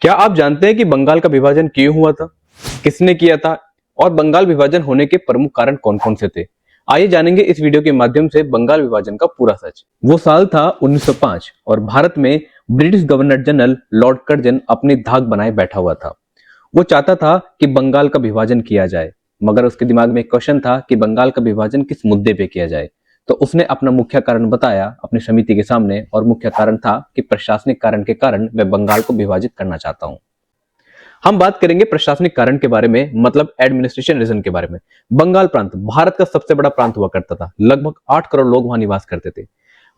क्या आप जानते हैं कि बंगाल का विभाजन क्यों हुआ था, किसने किया था और बंगाल विभाजन होने के प्रमुख कारण कौन कौन से थे? आइए जानेंगे इस वीडियो के माध्यम से बंगाल विभाजन का पूरा सच। वो साल था 1905 और भारत में British governor general Lord Curzon अपनी धाक बनाए बैठा हुआ था। वो चाहता था कि बंगाल का विभाजन किया जाए, मगर उसके दिमाग में एक क्वेश्चन था कि बंगाल का विभाजन किस मुद्दे पे किया जाए। तो उसने अपना मुख्य कारण बताया अपनी समिति के सामने, और मुख्य कारण था कि प्रशासनिक कारण के कारण मैं बंगाल को विभाजित करना चाहता हूं। हम बात करेंगे प्रशासनिक कारण के बारे में, मतलब एडमिनिस्ट्रेशन रीजन के बारे में। बंगाल प्रांत भारत का सबसे बड़ा प्रांत हुआ करता था। लगभग 8 करोड़ लोग वहां निवास करते थे।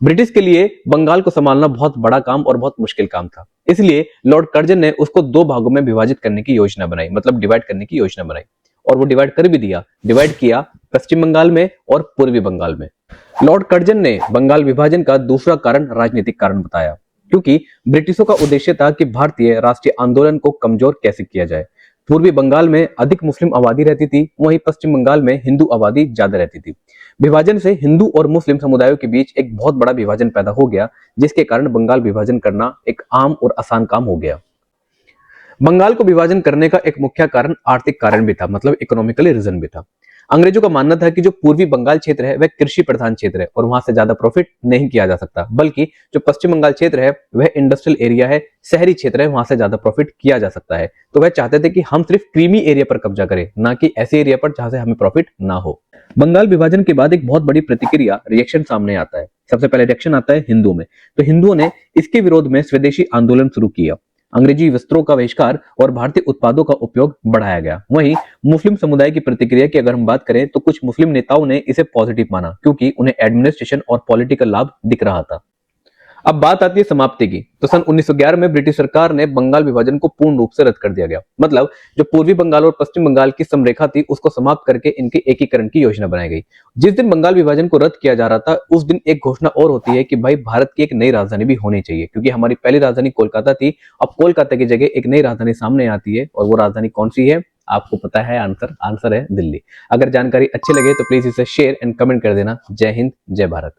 ब्रिटिश के लिए बंगाल को संभालना बहुत बड़ा काम और बहुत मुश्किल काम था। इसलिए लॉर्ड कर्जन ने उसको 2 भागों में विभाजित करने की योजना बनाई, मतलब डिवाइड करने की योजना बनाई। और वो डिवाइड कर भी दिया। डिवाइड किया पश्चिम बंगाल में और पूर्वी बंगाल में। लॉर्ड कर्जन ने बंगाल विभाजन का दूसरा कारण राजनीतिक कारण बताया, क्योंकि ब्रिटिशों का उद्देश्य था कि भारतीय राष्ट्रीय आंदोलन को कमजोर कैसे किया जाए। पूर्वी बंगाल में अधिक मुस्लिम आबादी रहती थी, वहीं पश्चिम बंगाल में हिंदू आबादी ज्यादा रहती थी। विभाजन से हिंदू और मुस्लिम समुदायों के बीच एक बहुत बड़ा विभाजन पैदा हो गया, जिसके कारण बंगाल विभाजन करना एक आम और आसान काम हो गया। बंगाल को विभाजन करने का एक मुख्य कारण आर्थिक कारण भी था, मतलब इकोनॉमिकली रीजन भी था। अंग्रेजों का मानना था कि जो पूर्वी बंगाल क्षेत्र है वह कृषि प्रधान क्षेत्र है और वहां से ज्यादा प्रॉफिट नहीं किया जा सकता, बल्कि जो पश्चिम बंगाल क्षेत्र है वह इंडस्ट्रियल एरिया है, शहरी क्षेत्र है, वहां से ज्यादा प्रॉफिट किया जा सकता है। तो वह चाहते थे कि हम सिर्फ क्रीमी एरिया पर कब्जा करें, ना कि ऐसे एरिया पर जहां से हमें प्रॉफिट ना हो। बंगाल विभाजन के बाद एक बहुत बड़ी प्रतिक्रिया, रिएक्शन सामने आता है। सबसे पहले रिएक्शन आता है हिंदुओं में। तो हिंदुओं ने इसके विरोध में स्वदेशी आंदोलन शुरू किया। अंग्रेजी वस्त्रों का बहिष्कार और भारतीय उत्पादों का उपयोग बढ़ाया गया। वहीं मुस्लिम समुदाय की प्रतिक्रिया की अगर हम बात करें तो कुछ मुस्लिम नेताओं ने इसे पॉजिटिव माना, क्योंकि उन्हें एडमिनिस्ट्रेशन और पॉलिटिकल लाभ दिख रहा था। अब बात आती है समाप्ति की। तो सन 1911 में ब्रिटिश सरकार ने बंगाल विभाजन को पूर्ण रूप से रद्द कर दिया गया। मतलब जो पूर्वी बंगाल और पश्चिम बंगाल की समरेखा थी उसको समाप्त करके इनके एकीकरण की योजना बनाई गई। जिस दिन बंगाल विभाजन को रद्द किया जा रहा था उस दिन एक घोषणा और होती है कि भाई भारत की एक नई राजधानी भी होनी चाहिए, क्योंकि हमारी पहली राजधानी कोलकाता थी। अब कोलकाता की जगह एक नई राजधानी सामने आती है, और वो राजधानी कौन सी है आपको पता है? आंसर है दिल्ली। अगर जानकारी अच्छी लगे तो प्लीज इसे शेयर एंड कमेंट कर देना। जय हिंद, जय भारत।